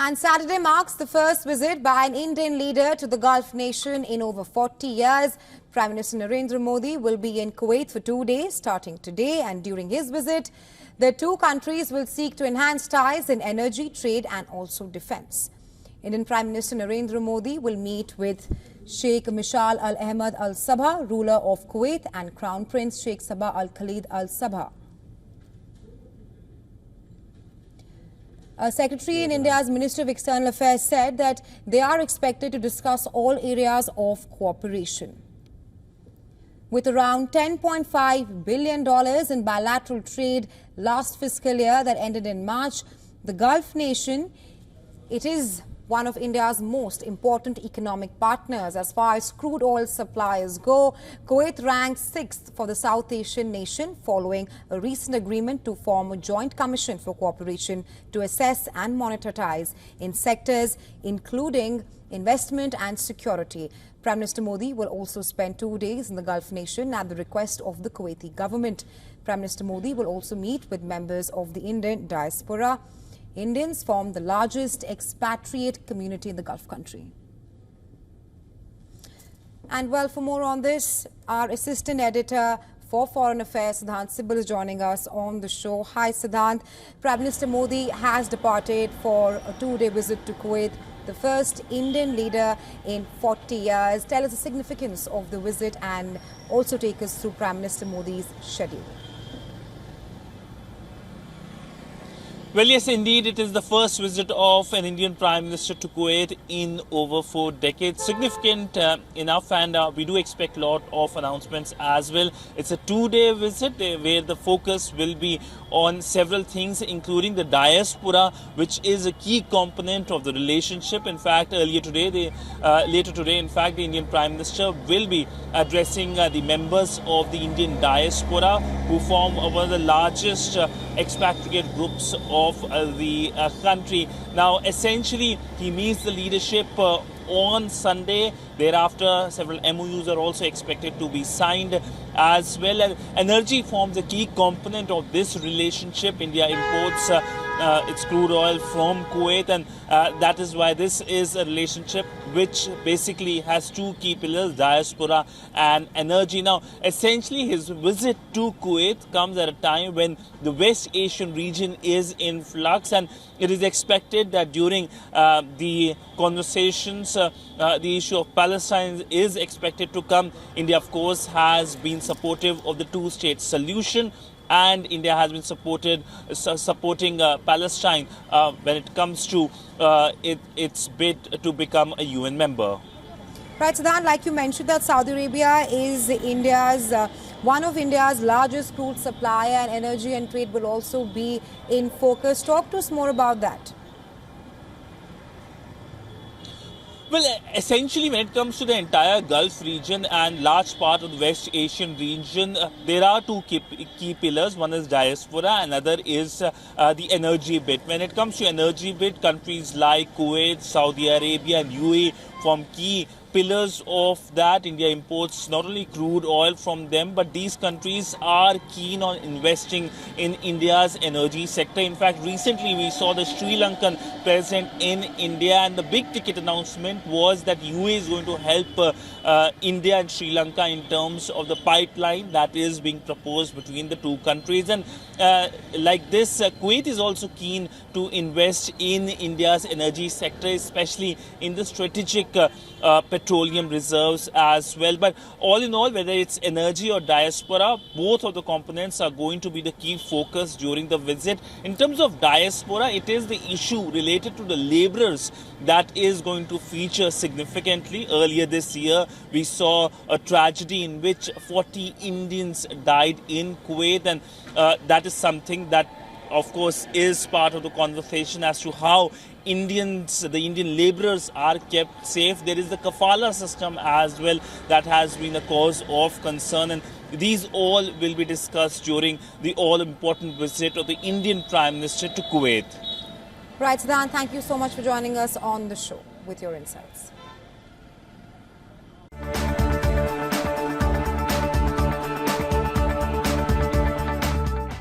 And Saturday marks the first visit by an Indian leader to the Gulf nation in over 40 years. Prime Minister Narendra Modi will be in Kuwait for 2 days, starting today. And during his visit, the two countries will seek to enhance ties in energy, trade and also defence. Indian Prime Minister Narendra Modi will meet with Sheikh Mishal Al Ahmad Al Sabah, ruler of Kuwait, and Crown Prince Sheikh Sabah Al Khalid Al Sabah. A secretary in India's Ministry of External Affairs said that they are expected to discuss all areas of cooperation. With around $10.5 billion in bilateral trade last fiscal year that ended in March, the Gulf nation, it is one of India's most important economic partners. As far as crude oil suppliers go, Kuwait ranks 6th for the South Asian nation following a recent agreement to form a joint commission for cooperation to assess and monitor ties in sectors including investment and security. Prime Minister Modi will also spend 2 days in the Gulf nation at the request of the Kuwaiti government. Prime Minister Modi will also meet with members of the Indian diaspora. Indians form the largest expatriate community in the Gulf country. And well, for more on this, our assistant editor for Foreign Affairs, Siddhant Sibal, is joining us on the show. Hi, Siddhant. Prime Minister Modi has departed for a 2-day visit to Kuwait, the first Indian leader in 40 years. Tell us the significance of the visit and also take us through Prime Minister Modi's schedule. Well, yes, indeed, it is the first visit of an Indian Prime Minister to Kuwait in over 4 decades. Significant enough, and we do expect a lot of announcements as well. It's a 2-day visit where the focus will be on several things, including the diaspora, which is a key component of the relationship. In fact, later today, the Indian Prime Minister will be addressing the members of the Indian diaspora, who form one of the largest expatriate groups of the country. Now, essentially, he meets the leadership on Sunday. Thereafter, several MOUs are also expected to be signed as well. And energy forms a key component of this relationship. India imports its crude oil from Kuwait, and that is why this is a relationship which basically has two key pillars, diaspora and energy. Now, essentially, his visit to Kuwait comes at a time when the West Asian region is in flux, and it is expected that during the conversations, the issue of Palestine is expected to come. India, of course, has been supportive of the two-state solution, and India has been supporting Palestine when it comes to its bid to become a UN member. Right, Siddhant, like you mentioned, that Saudi Arabia is one of India's largest crude supplier, and energy and trade will also be in focus. Talk to us more about that. Well, essentially, when it comes to the entire Gulf region and large part of the West Asian region, there are two key pillars. One is diaspora, another is the energy bit. When it comes to energy bit, countries like Kuwait, Saudi Arabia and UAE form key pillars of that. India imports not only crude oil from them, but these countries are keen on investing in India's energy sector. In fact, recently we saw the Sri Lankan president in India, and the big ticket announcement was that UAE is going to help India and Sri Lanka in terms of the pipeline that is being proposed between the two countries. And like this, Kuwait is also keen to invest in India's energy sector, especially in the strategic petroleum reserves as well. But all in all, whether it's energy or diaspora, both of the components are going to be the key focus during the visit. In terms of diaspora, it is the issue related to the laborers that is going to feature significantly. Earlier this year, we saw a tragedy in which 40 Indians died in Kuwait, and that is something that, of course, is part of the conversation as to how the Indian laborers are kept safe. There is the kafala system as well that has been a cause of concern, and these all will be discussed during the all-important visit of the Indian Prime Minister to Kuwait. Right, Siddhant, thank you so much for joining us on the show with your insights.